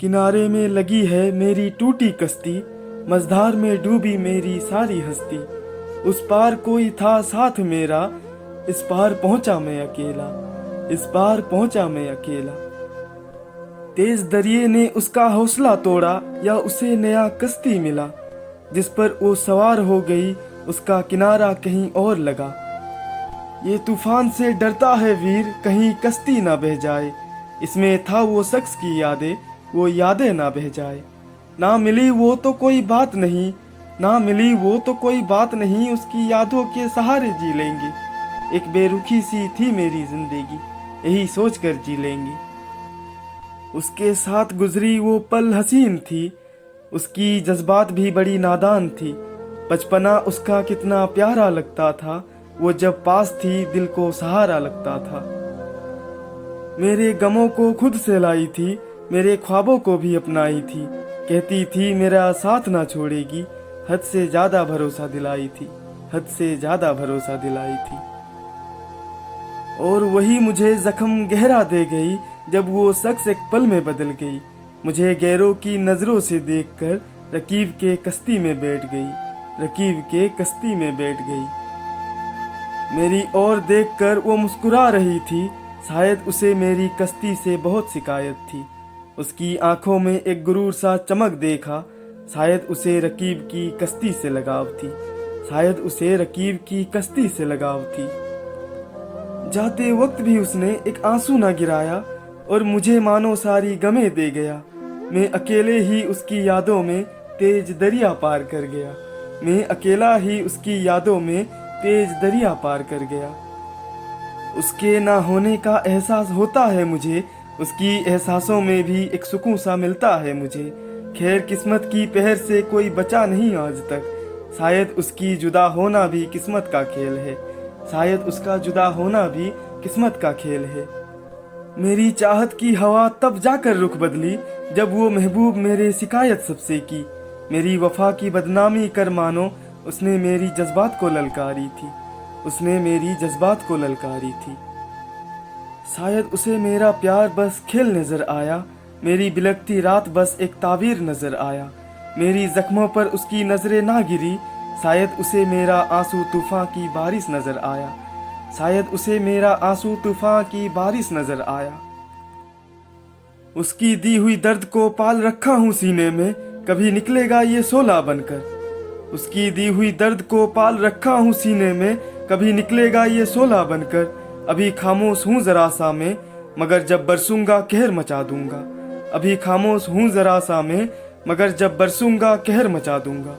किनारे में लगी है मेरी टूटी कश्ती, मझधार में डूबी मेरी सारी हस्ती। उस पार कोई था साथ मेरा, इस पार पहुंचा मैं अकेला, इस पार पहुंचा मैं अकेला। तेज दरिये ने उसका हौसला तोड़ा, या उसे नया कश्ती मिला, जिस पर वो सवार हो गई, उसका किनारा कहीं और लगा। ये तूफान से डरता है वीर, कहीं कश्ती ना बह जाए। इसमें था वो शख्स की यादें, वो यादें ना बह जाए। ना मिली वो तो कोई बात नहीं, ना मिली वो तो कोई बात नहीं, उसकी यादों के सहारे जी लेंगे। एक बेरुखी सी थी मेरी जिंदगी, यही सोच कर जी लेंगे। उसके साथ गुजरी वो पल हसीन थी, उसकी जज्बात भी बड़ी नादान थी। बचपना उसका कितना प्यारा लगता था, वो जब पास थी दिल को सहारा लगता था। मेरे गमों को खुद से लाई थी, मेरे ख्वाबों को भी अपनाई थी। कहती थी मेरा साथ ना छोड़ेगी, हद से ज्यादा भरोसा दिलाई थी, हद से ज्यादा भरोसा दिलाई थी। और वही मुझे जख्म गहरा दे गई, जब वो शख्स एक पल में बदल गई। मुझे गैरों की नजरों से देखकर रकीब के कश्ती में बैठ गई, रकीब के कश्ती में बैठ गई। मेरी ओर देखकर वो मुस्कुरा रही थी, शायद उसे मेरी कश्ती से बहुत शिकायत थी। उसकी आंखों में एक गुरूर सा चमक देखा, शायद उसे रकीब की कश्ती से लगाव थी, शायद उसे रकीब की कश्ती से लगाव थी। जाते वक्त भी उसने एक आंसू ना गिराया, और मुझे मानो सारी गमें दे गया। मैं अकेले ही उसकी यादों में तेज दरिया पार कर गया, मैं अकेला ही उसकी यादों में तेज दरिया पार कर गया। उसके ना होने का एहसास होता है मुझे, उसकी एहसासों में भी एक सुकून सा मिलता है मुझे। खैर किस्मत की पहर से कोई बचा नहीं आज तक, शायद उसकी जुदा होना भी किस्मत का खेल है, शायद उसका जुदा होना भी किस्मत का खेल है। मेरी चाहत की हवा तब जाकर रुख बदली, जब वो महबूब मेरे शिकायत सबसे की। मेरी वफा की बदनामी कर मानो उसने मेरी जज्बात को ललकारी थी, उसने मेरी जज्बात को ललकारी थी। शायद उसे मेरा प्यार बस खेल नजर आया, मेरी बिलखती रात बस एक तावीर नजर आया। मेरी जख्मों पर उसकी नजरें ना गिरी, शायद उसे मेरा आंसू तूफान की बारिश नजर आया, शायद उसे मेरा आंसू तूफान की बारिश नजर आया। उसकी दी हुई दर्द को पाल रखा हूँ सीने में, कभी निकलेगा ये शोला बनकर। उसकी दी हुई दर्द को पाल रखा हूँ सीने में, कभी निकलेगा ये शोला बनकर। अभी खामोश हूँ जरा सा मैं, मगर जब बरसूंगा कहर मचा दूंगा। अभी खामोश हूँ जरा सा मैं, मगर जब बरसूंगा कहर मचा दूंगा।